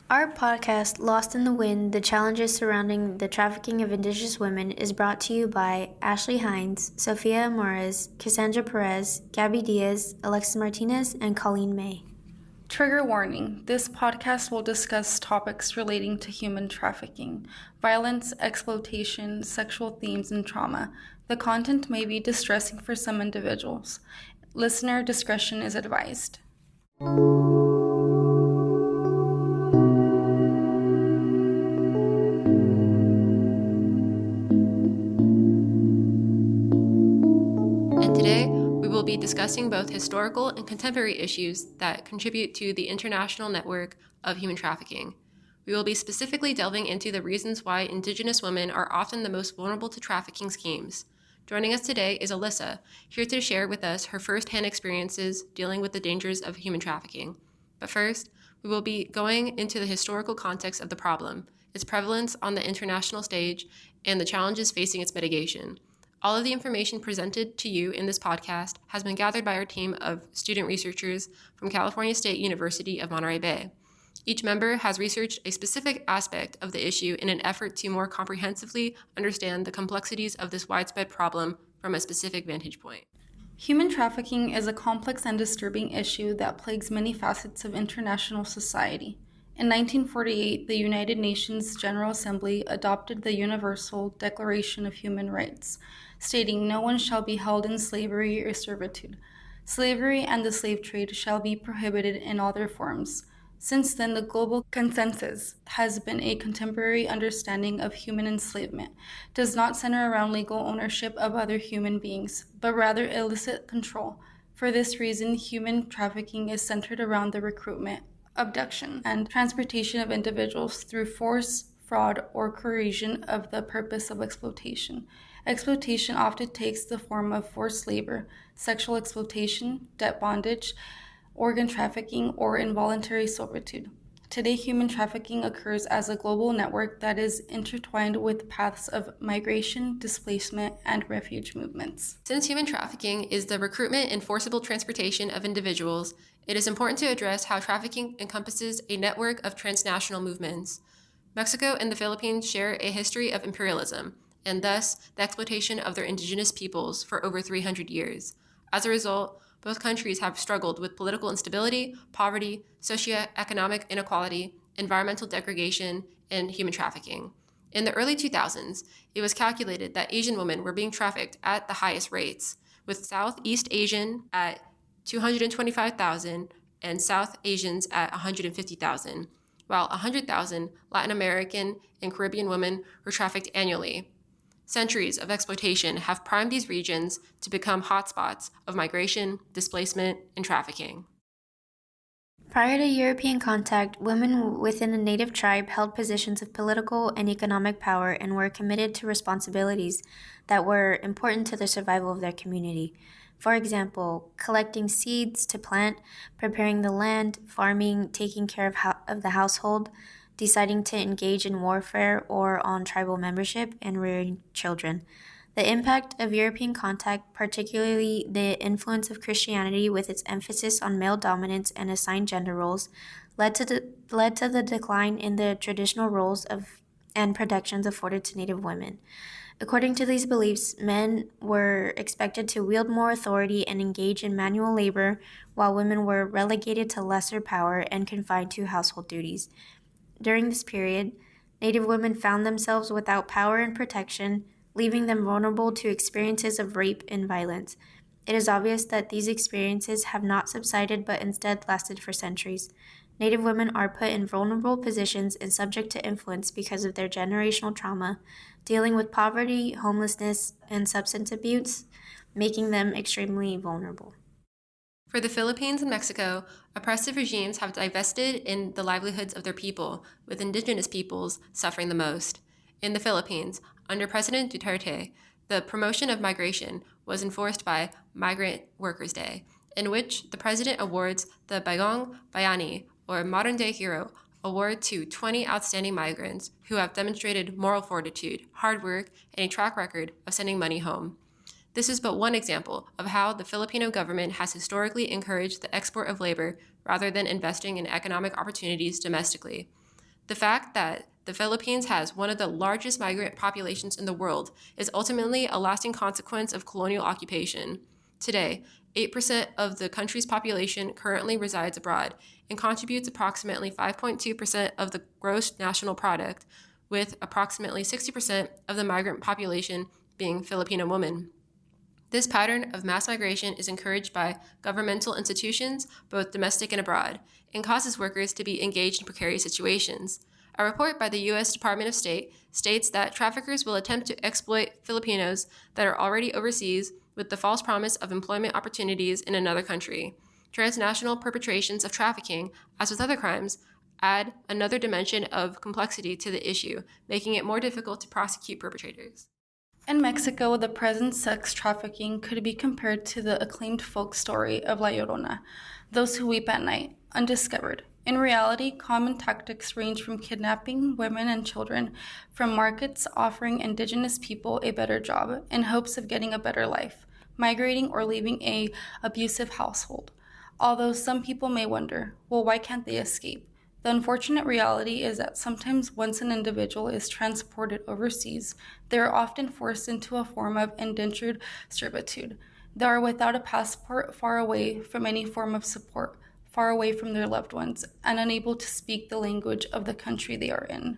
Our podcast, Lost in the Wind, The Challenges Surrounding the Trafficking of Indigenous Women, is brought to you by Ashley Hinds, Sofia Amores, Kassandra Perez, Gaby Diaz, Alexis Martinez, and Colleen May. Trigger warning. This podcast will discuss topics relating to human trafficking, violence, exploitation, sexual themes, and trauma. The content may be distressing for some individuals. Listener discretion is advised. Be discussing both historical and contemporary issues that contribute to the international network of human trafficking. We will be specifically delving into the reasons why Indigenous women are often the most vulnerable to trafficking schemes. Joining us today is Alyssa, here to share with us her first-hand experiences dealing with the dangers of human trafficking. But first, we will be going into the historical context of the problem, its prevalence on the international stage, and the challenges facing its mitigation. All of the information presented to you in this podcast has been gathered by our team of student researchers from California State University of Monterey Bay. Each member has researched a specific aspect of the issue in an effort to more comprehensively understand the complexities of this widespread problem from a specific vantage point. Human trafficking is a complex and disturbing issue that plagues many facets of international society. In 1948, the United Nations General Assembly adopted the Universal Declaration of Human Rights, stating no one shall be held in slavery or servitude. Slavery and the slave trade shall be prohibited in all their forms. Since then, the global consensus has been a contemporary understanding of human enslavement does not center around legal ownership of other human beings, but rather illicit control. For this reason, human trafficking is centered around the recruitment, abduction, and transportation of individuals through force, fraud, or coercion of the purpose of exploitation. Exploitation often takes the form of forced labor, sexual exploitation, debt bondage, organ trafficking, or involuntary servitude. Today, human trafficking occurs as a global network that is intertwined with paths of migration, displacement, and refuge movements. Since human trafficking is the recruitment and forcible transportation of individuals, it is important to address how trafficking encompasses a network of transnational movements. Mexico and the Philippines share a history of imperialism, and thus the exploitation of their indigenous peoples for over 300 years. As a result, both countries have struggled with political instability, poverty, socioeconomic inequality, environmental degradation, and human trafficking. In the early 2000s, it was calculated that Asian women were being trafficked at the highest rates, with Southeast Asian at 225,000 and South Asians at 150,000, while 100,000 Latin American and Caribbean women were trafficked annually. Centuries of exploitation have primed these regions to become hotspots of migration, displacement, and trafficking. Prior to European contact, women within a native tribe held positions of political and economic power and were committed to responsibilities that were important to the survival of their community. For example, collecting seeds to plant, preparing the land, farming, taking care of the household, deciding to engage in warfare or on tribal membership, and rearing children. The impact of European contact, particularly the influence of Christianity with its emphasis on male dominance and assigned gender roles, led to the decline in the traditional roles and protections afforded to Native women. According to these beliefs, men were expected to wield more authority and engage in manual labor, while women were relegated to lesser power and confined to household duties. During this period, Native women found themselves without power and protection, leaving them vulnerable to experiences of rape and violence. It is obvious that these experiences have not subsided but instead lasted for centuries. Native women are put in vulnerable positions and subject to influence because of their generational trauma, dealing with poverty, homelessness, and substance abuse, making them extremely vulnerable. For the Philippines and Mexico, oppressive regimes have divested in the livelihoods of their people, with indigenous peoples suffering the most. In the Philippines, under President Duterte, the promotion of migration was enforced by Migrant Workers' Day, in which the president awards the Bagong Bayani, or Modern Day Hero, award to 20 outstanding migrants who have demonstrated moral fortitude, hard work, and a track record of sending money home. This is but one example of how the Filipino government has historically encouraged the export of labor rather than investing in economic opportunities domestically. The fact that the Philippines has one of the largest migrant populations in the world is ultimately a lasting consequence of colonial occupation. Today, 8% of the country's population currently resides abroad and contributes approximately 5.2% of the gross national product, with approximately 60% of the migrant population being Filipino women. This pattern of mass migration is encouraged by governmental institutions, both domestic and abroad, and causes workers to be engaged in precarious situations. A report by the U.S. Department of State states that traffickers will attempt to exploit Filipinos that are already overseas with the false promise of employment opportunities in another country. Transnational perpetrations of trafficking, as with other crimes, add another dimension of complexity to the issue, making it more difficult to prosecute perpetrators. In Mexico, the present sex trafficking could be compared to the acclaimed folk story of La Llorona, those who weep at night, undiscovered. In reality, common tactics range from kidnapping women and children from markets offering indigenous people a better job in hopes of getting a better life, migrating or leaving an abusive household. Although some people may wonder, well, why can't they escape? The unfortunate reality is that sometimes once an individual is transported overseas, they are often forced into a form of indentured servitude. They are without a passport, far away from any form of support, far away from their loved ones, and unable to speak the language of the country they are in.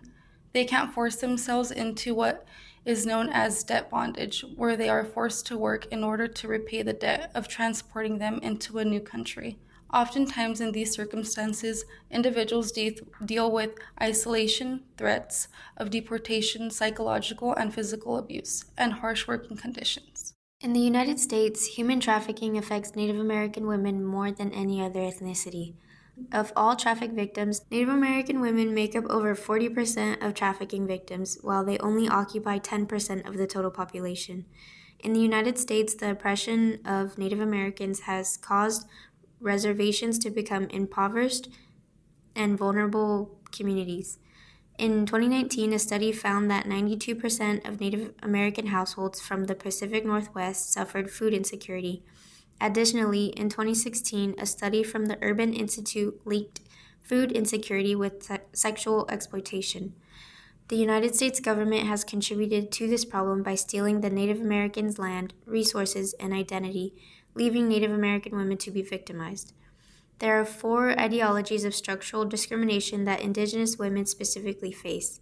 They can't force themselves into what is known as debt bondage, where they are forced to work in order to repay the debt of transporting them into a new country. Oftentimes, in these circumstances, individuals deal with isolation, threats of deportation, psychological and physical abuse, and harsh working conditions. In the United States, human trafficking affects Native American women more than any other ethnicity. Of all traffic victims, Native American women make up over 40% of trafficking victims, while they only occupy 10% of the total population. In the United States, the oppression of Native Americans has caused reservations to become impoverished and vulnerable communities. In 2019, a study found that 92% of Native American households from the Pacific Northwest suffered food insecurity. Additionally, in 2016, a study from the Urban Institute linked food insecurity with sexual exploitation. The United States government has contributed to this problem by stealing the Native Americans' land, resources, and identity, leaving Native American women to be victimized. There are 4 ideologies of structural discrimination that Indigenous women specifically face: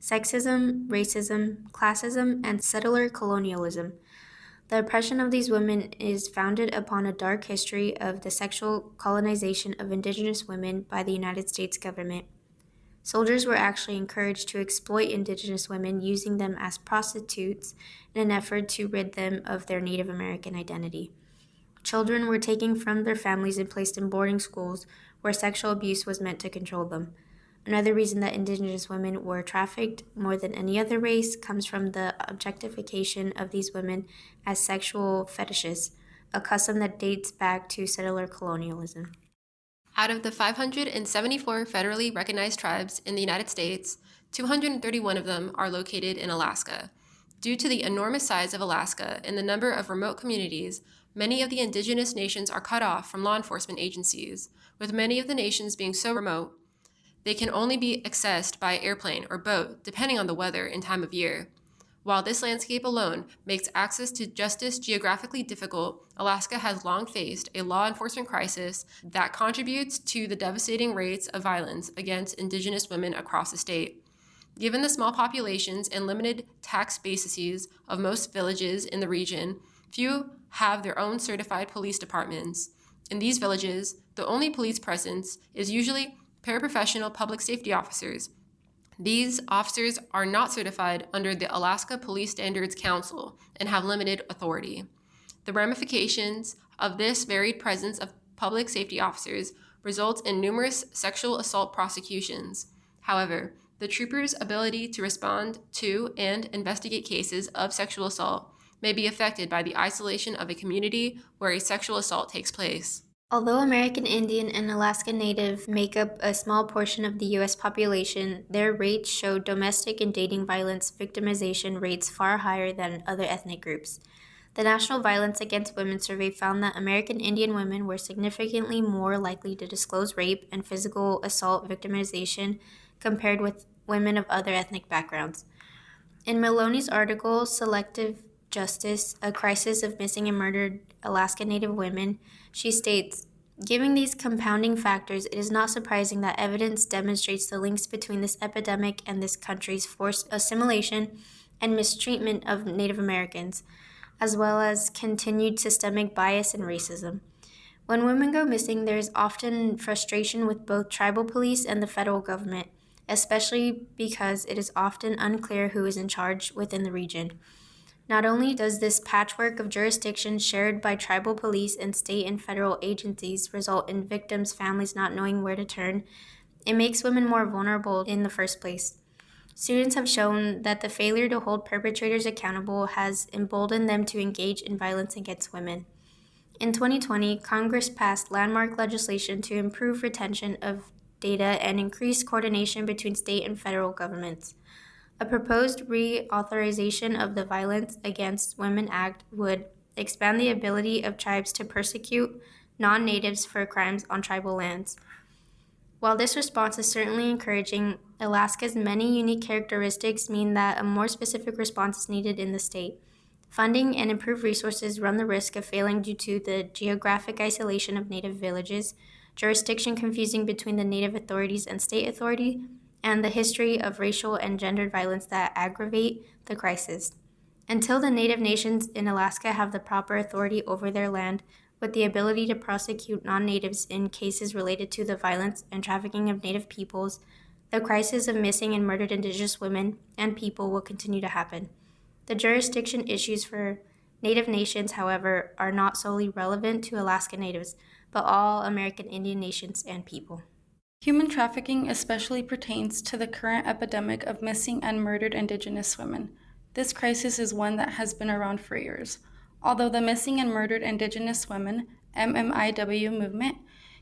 sexism, racism, classism, and settler colonialism. The oppression of these women is founded upon a dark history of the sexual colonization of Indigenous women by the United States government. Soldiers were actually encouraged to exploit Indigenous women, using them as prostitutes in an effort to rid them of their Native American identity. Children were taken from their families and placed in boarding schools where sexual abuse was meant to control them. Another reason that Indigenous women were trafficked more than any other race comes from the objectification of these women as sexual fetishes, a custom that dates back to settler colonialism. Out of the 574 federally recognized tribes in the United States, 231 of them are located in Alaska. Due to the enormous size of Alaska and the number of remote communities, many of the indigenous nations are cut off from law enforcement agencies, with many of the nations being so remote they can only be accessed by airplane or boat, depending on the weather and time of year. While this landscape alone makes access to justice geographically difficult, Alaska has long faced a law enforcement crisis that contributes to the devastating rates of violence against Indigenous women across the state. Given the small populations and limited tax bases of most villages in the region, few have their own certified police departments. In these villages, the only police presence is usually paraprofessional public safety officers. These officers are not certified under the Alaska Police Standards Council and have limited authority. The ramifications of this varied presence of public safety officers results in numerous sexual assault prosecutions. However, the troopers' ability to respond to and investigate cases of sexual assault may be affected by the isolation of a community where a sexual assault takes place. Although American Indian and Alaska Native make up a small portion of the U.S. population, their rates show domestic and dating violence victimization rates far higher than other ethnic groups. The National Violence Against Women Survey found that American Indian women were significantly more likely to disclose rape and physical assault victimization compared with women of other ethnic backgrounds. In Maloney's article, Selective Justice, A Crisis of Missing and Murdered Alaska Native Women, she states, given these compounding factors, it is not surprising that evidence demonstrates the links between this epidemic and this country's forced assimilation and mistreatment of Native Americans, as well as continued systemic bias and racism. When women go missing, there is often frustration with both tribal police and the federal government, especially because it is often unclear who is in charge within the region. Not only does this patchwork of jurisdictions shared by tribal police and state and federal agencies result in victims' families not knowing where to turn, it makes women more vulnerable in the first place. Students have shown that the failure to hold perpetrators accountable has emboldened them to engage in violence against women. In 2020, Congress passed landmark legislation to improve retention of data and increase coordination between state and federal governments. A proposed reauthorization of the Violence Against Women Act would expand the ability of tribes to persecute non-natives for crimes on tribal lands. While this response is certainly encouraging, Alaska's many unique characteristics mean that a more specific response is needed in the state. Funding and improved resources run the risk of failing due to the geographic isolation of Native villages, jurisdiction confusing between the Native authorities and state authority, and the history of racial and gendered violence that aggravate the crisis. Until the Native nations in Alaska have the proper authority over their land, with the ability to prosecute non-natives in cases related to the violence and trafficking of Native peoples, the crisis of missing and murdered Indigenous women and people will continue to happen. The jurisdiction issues for Native nations, however, are not solely relevant to Alaska Natives, but all American Indian nations and people. Human trafficking especially pertains to the current epidemic of missing and murdered Indigenous women. This crisis is one that has been around for years. Although the Missing and Murdered Indigenous Women (MMIW) movement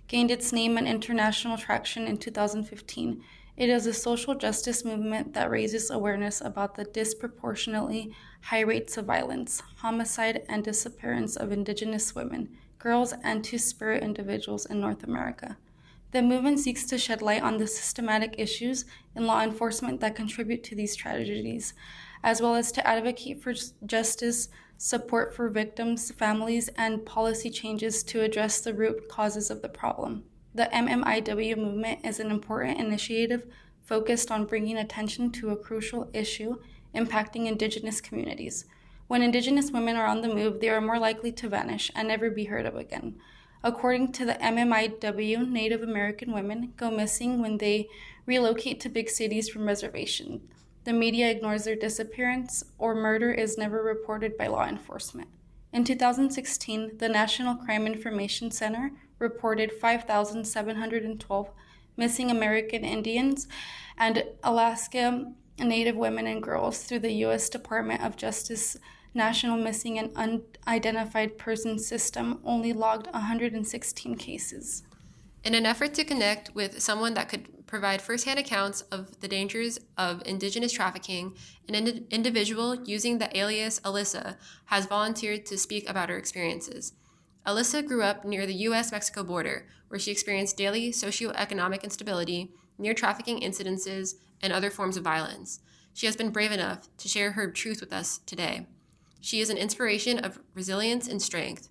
gained its name and international traction in 2015, it is a social justice movement that raises awareness about the disproportionately high rates of violence, homicide, and disappearance of Indigenous women, girls, and Two-Spirit individuals in North America. The movement seeks to shed light on the systematic issues in law enforcement that contribute to these tragedies, as well as to advocate for justice, support for victims' families, and policy changes to address the root causes of the problem. The MMIW movement is an important initiative focused on bringing attention to a crucial issue impacting Indigenous communities. When Indigenous women are on the move, they are more likely to vanish and never be heard of again. According to the MMIW, Native American women go missing when they relocate to big cities from reservations. The media ignores their disappearance, or murder is never reported by law enforcement. In 2016, the National Crime Information Center reported 5,712 missing American Indians and Alaska Native women and girls through the U.S. Department of Justice National Missing and Unidentified Persons System only logged 116 cases. In an effort to connect with someone that could provide firsthand accounts of the dangers of Indigenous trafficking, an individual using the alias Alyssa has volunteered to speak about her experiences. Alyssa grew up near the U.S.-Mexico border, where she experienced daily socioeconomic instability, near-trafficking incidences, and other forms of violence. She has been brave enough to share her truth with us today. She is an inspiration of resilience and strength.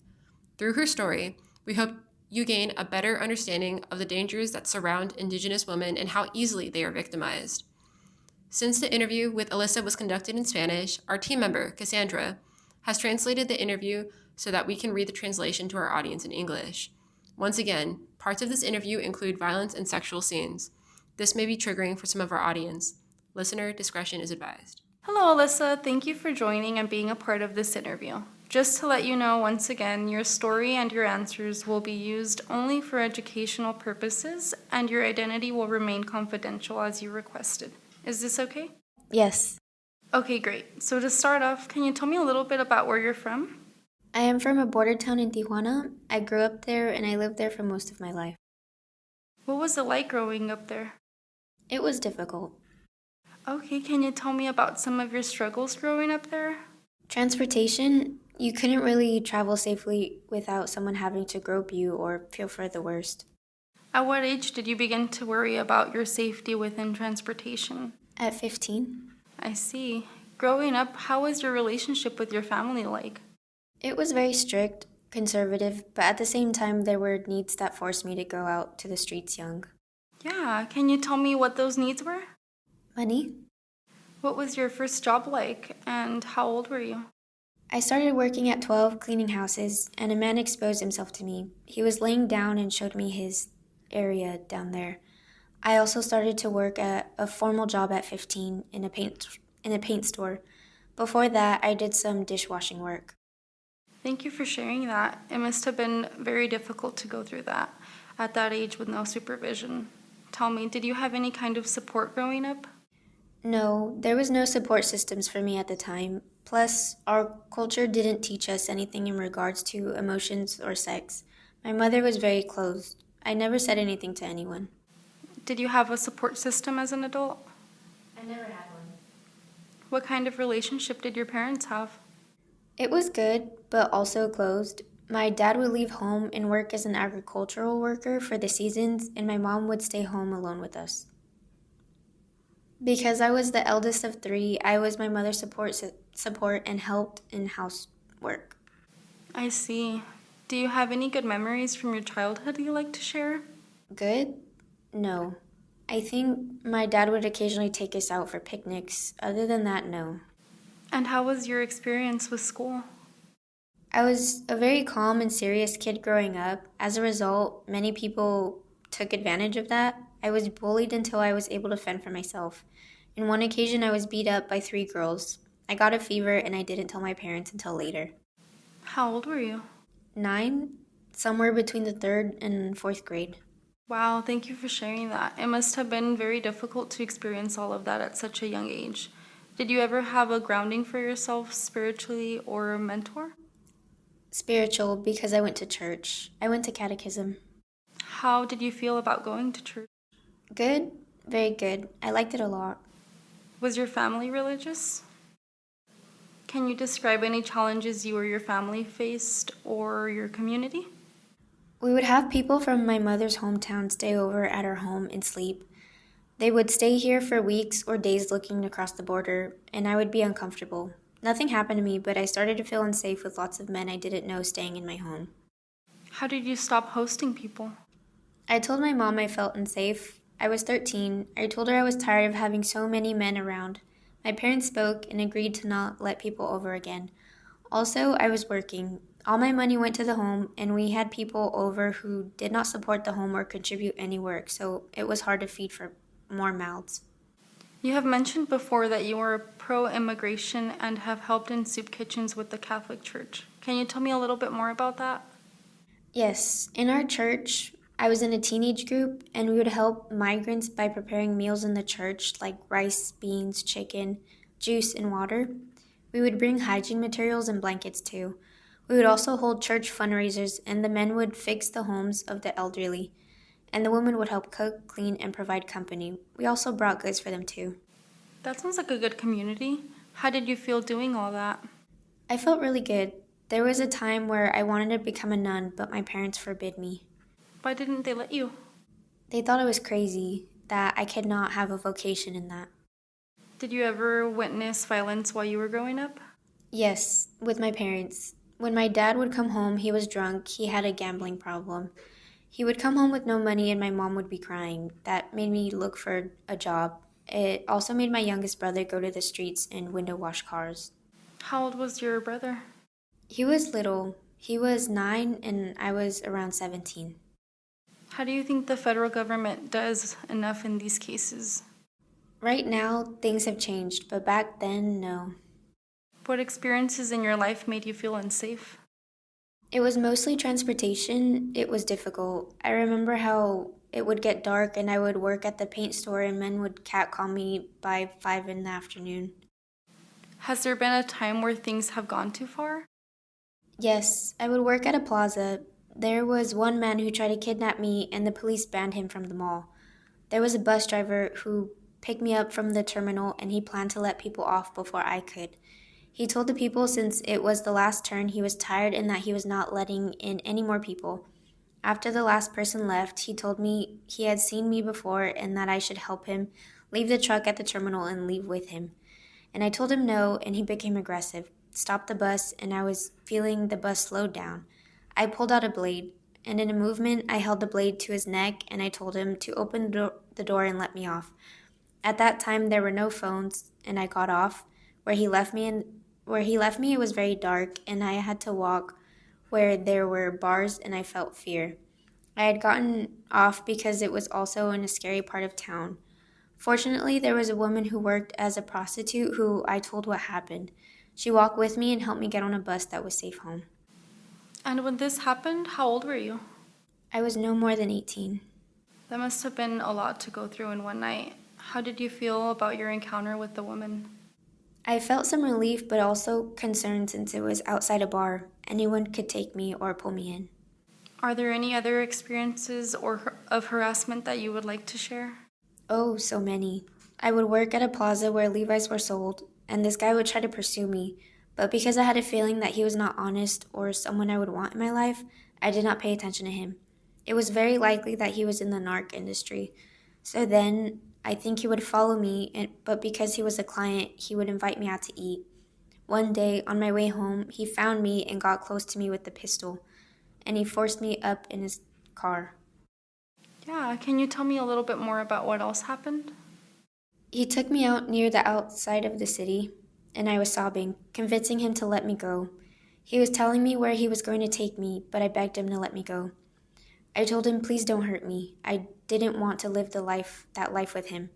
Through her story, we hope you gain a better understanding of the dangers that surround Indigenous women and how easily they are victimized. Since the interview with Alyssa was conducted in Spanish, our team member, Kassandra, has translated the interview so that we can read the translation to our audience in English. Once again, parts of this interview include violence and sexual scenes. This may be triggering for some of our audience. Listener discretion is advised. Hello, Alyssa. Thank you for joining and being a part of this interview. Just to let you know once again, your story and your answers will be used only for educational purposes, and your identity will remain confidential as you requested. Is this okay? Yes. Okay, great. So to start off, can you tell me a little bit about where you're from? I am from a border town in Tijuana. I grew up there and I lived there for most of my life. What was it like growing up there? It was difficult. Okay, can you tell me about some of your struggles growing up there? Transportation, you couldn't really travel safely without someone having to grope you or feel for the worst. At what age did you begin to worry about your safety within transportation? At 15. I see. Growing up, how was your relationship with your family like? It was very strict, conservative, but at the same time, there were needs that forced me to go out to the streets young. Yeah, can you tell me what those needs were? Money? What was your first job like, and how old were you? I started working at 12 cleaning houses, and a man exposed himself to me. He was laying down and showed me his area down there. I also started to work at a formal job at 15 in a paint store. Before that, I did some dishwashing work. Thank you for sharing that. It must have been very difficult to go through that at that age with no supervision. Tell me, did you have any kind of support growing up? No, there was no support systems for me at the time. Plus, our culture didn't teach us anything in regards to emotions or sex. My mother was very closed. I never said anything to anyone. Did you have a support system as an adult? I never had one. What kind of relationship did your parents have? It was good, but also closed. My dad would leave home and work as an agricultural worker for the seasons, and my mom would stay home alone with us. Because I was the eldest of 3, I was my mother's support and helped in housework. I see. Do you have any good memories from your childhood you like to share? Good? No. I think my dad would occasionally take us out for picnics. Other than that, no. And how was your experience with school? I was a very calm and serious kid growing up. As a result, many people took advantage of that. I was bullied until I was able to fend for myself. In one occasion, I was beat up by 3 girls. I got a fever and I didn't tell my parents until later. How old were you? 9, somewhere between the 3rd and 4th grade. Wow, thank you for sharing that. It must have been very difficult to experience all of that at such a young age. Did you ever have a grounding for yourself spiritually or a mentor? Spiritual, because I went to church. I went to catechism. How did you feel about going to church? Good, very good. I liked it a lot. Was your family religious? Can you describe any challenges you or your family faced or your community? We would have people from my mother's hometown stay over at our home and sleep. They would stay here for weeks or days looking across the border, and I would be uncomfortable. Nothing happened to me, but I started to feel unsafe with lots of men I didn't know staying in my home. How did you stop hosting people? I told my mom I felt unsafe. I was 13. I told her I was tired of having so many men around. My parents spoke and agreed to not let people over again. Also, I was working. All my money went to the home, and we had people over who did not support the home or contribute any work, so it was hard to feed for more mouths. You have mentioned before that you were pro-immigration and have helped in soup kitchens with the Catholic Church. Can you tell me a little bit more about that? Yes, in our church, I was in a teenage group, and we would help migrants by preparing meals in the church like rice, beans, chicken, juice, and water. We would bring hygiene materials and blankets too. We would also hold church fundraisers, and the men would fix the homes of the elderly, and the women would help cook, clean, and provide company. We also brought goods for them too. That sounds like a good community. How did you feel doing all that? I felt really good. There was a time where I wanted to become a nun, but my parents forbid me. Why didn't they let you? They thought I was crazy, that I could not have a vocation in that. Did you ever witness violence while you were growing up? Yes, with my parents. When my dad would come home, he was drunk. He had a gambling problem. He would come home with no money and my mom would be crying. That made me look for a job. It also made my youngest brother go to the streets and window wash cars. How old was your brother? He was little. He was 9 and I was around 17. How do you think the federal government does enough in these cases? Right now, things have changed, but back then, no. What experiences in your life made you feel unsafe? It was mostly transportation. It was difficult. I remember how it would get dark and I would work at the paint store and men would catcall me by 5 in the afternoon. Has there been a time where things have gone too far? Yes, I would work at a plaza. There was one man who tried to kidnap me and the police banned him from the mall. There was a bus driver who picked me up from the terminal and he planned to let people off before I could. He told the people since it was the last turn he was tired and that he was not letting in any more people. After the last person left, he told me he had seen me before and that I should help him leave the truck at the terminal and leave with him. And I told him no, and he became aggressive, stopped the bus, and I was feeling the bus slowed down. I pulled out a blade, and in a movement, I held the blade to his neck, and I told him to open the door and let me off. At that time, there were no phones, and I got off. Where he left me, it was very dark, and I had to walk where there were bars, and I felt fear. I had gotten off because it was also in a scary part of town. Fortunately, there was a woman who worked as a prostitute who I told what happened. She walked with me and helped me get on a bus that was safe home. And when this happened, how old were you? I was no more than 18. That must have been a lot to go through in one night. How did you feel about your encounter with the woman? I felt some relief, but also concern since it was outside a bar. Anyone could take me or pull me in. Are there any other experiences of harassment that you would like to share? Oh, so many. I would work at a plaza where Levi's were sold, and this guy would try to pursue me. But because I had a feeling that he was not honest or someone I would want in my life, I did not pay attention to him. It was very likely that he was in the narc industry. So then, I think he would follow me, but because he was a client, he would invite me out to eat. One day, on my way home, he found me and got close to me with the pistol, and he forced me up in his car. Yeah, can you tell me a little bit more about what else happened? He took me out near the outside of the city, and I was sobbing, convincing him to let me go. He was telling me where he was going to take me, but I begged him to let me go. I told him, please don't hurt me. I didn't want to live that life with him.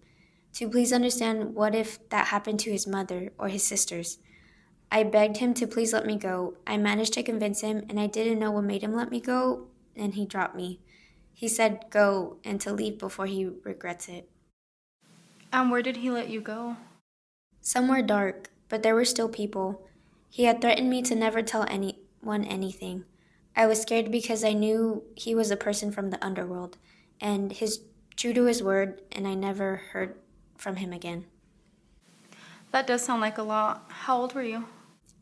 To please understand, what if that happened to his mother or his sisters? I begged him to please let me go. I managed to convince him, and I didn't know what made him let me go, and he dropped me. He said go and to leave before he regrets it. And where did he let you go? Somewhere dark, but there were still people. He had threatened me to never tell anyone anything. I was scared because I knew he was a person from the underworld, and true to his word, and I never heard from him again. That does sound like a lot. How old were you?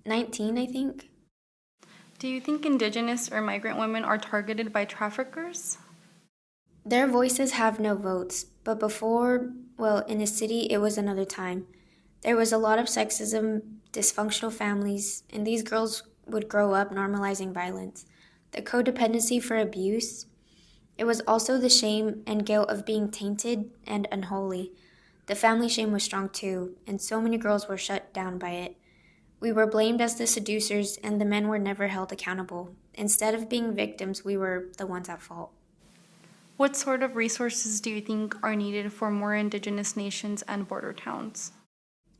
19, I think. Do you think Indigenous or migrant women are targeted by traffickers? Their voices have no votes, but before, in a city, it was another time. There was a lot of sexism, dysfunctional families, and these girls would grow up normalizing violence. The codependency for abuse. It was also the shame and guilt of being tainted and unholy. The family shame was strong too, and so many girls were shut down by it. We were blamed as the seducers, and the men were never held accountable. Instead of being victims, we were the ones at fault. What sort of resources do you think are needed for more Indigenous nations and border towns?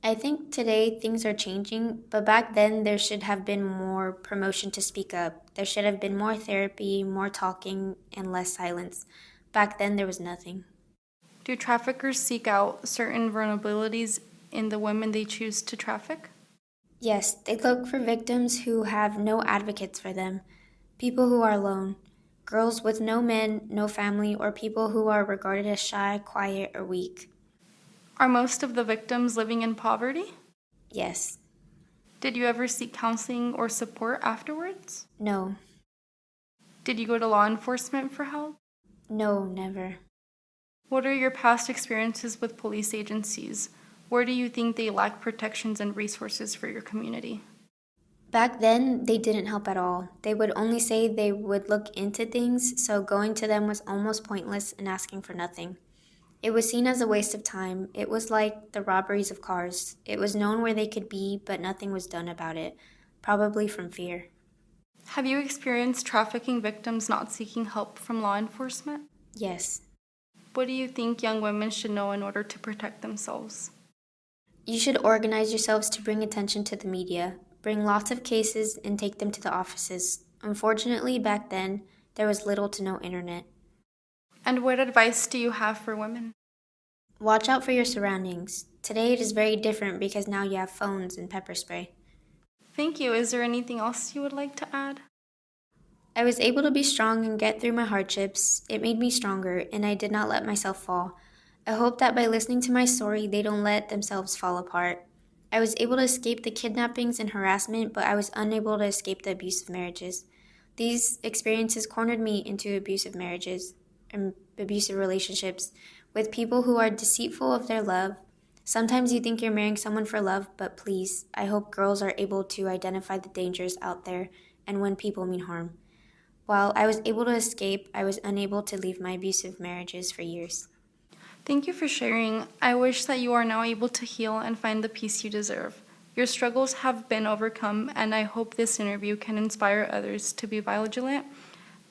I think today things are changing, but back then there should have been more promotion to speak up. There should have been more therapy, more talking, and less silence. Back then there was nothing. Do traffickers seek out certain vulnerabilities in the women they choose to traffic? Yes, they look for victims who have no advocates for them, people who are alone, girls with no men, no family, or people who are regarded as shy, quiet, or weak. Are most of the victims living in poverty? Yes. Did you ever seek counseling or support afterwards? No. Did you go to law enforcement for help? No, never. What are your past experiences with police agencies? Where do you think they lack protections and resources for your community? Back then, they didn't help at all. They would only say they would look into things, so going to them was almost pointless and asking for nothing. It was seen as a waste of time. It was like the robberies of cars. It was known where they could be, but nothing was done about it, probably from fear. Have you experienced trafficking victims not seeking help from law enforcement? Yes. What do you think young women should know in order to protect themselves? You should organize yourselves to bring attention to the media, bring lots of cases, and take them to the offices. Unfortunately, back then, there was little to no internet. And what advice do you have for women? Watch out for your surroundings. Today it is very different because now you have phones and pepper spray. Thank you. Is there anything else you would like to add? I was able to be strong and get through my hardships. It made me stronger, and I did not let myself fall. I hope that by listening to my story, they don't let themselves fall apart. I was able to escape the kidnappings and harassment, but I was unable to escape the abusive marriages. These experiences cornered me into abusive marriages and abusive relationships with people who are deceitful of their love. Sometimes you think you're marrying someone for love, but please, I hope girls are able to identify the dangers out there and when people mean harm. While I was able to escape, I was unable to leave my abusive marriages for years. Thank you for sharing. I wish that you are now able to heal and find the peace you deserve. Your struggles have been overcome, and I hope this interview can inspire others to be vigilant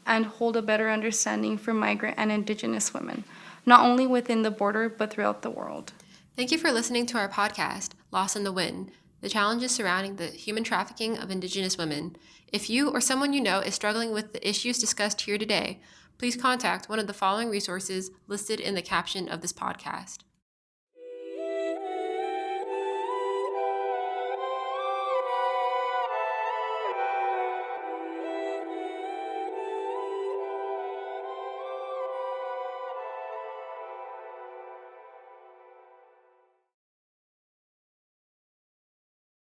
and hold a better understanding for migrant and Indigenous women, not only within the border, but throughout the world. Thank you for listening to our podcast, Lost in the Wind, the challenges surrounding the human trafficking of Indigenous women. If you or someone you know is struggling with the issues discussed here today, please contact one of the following resources listed in the caption of this podcast.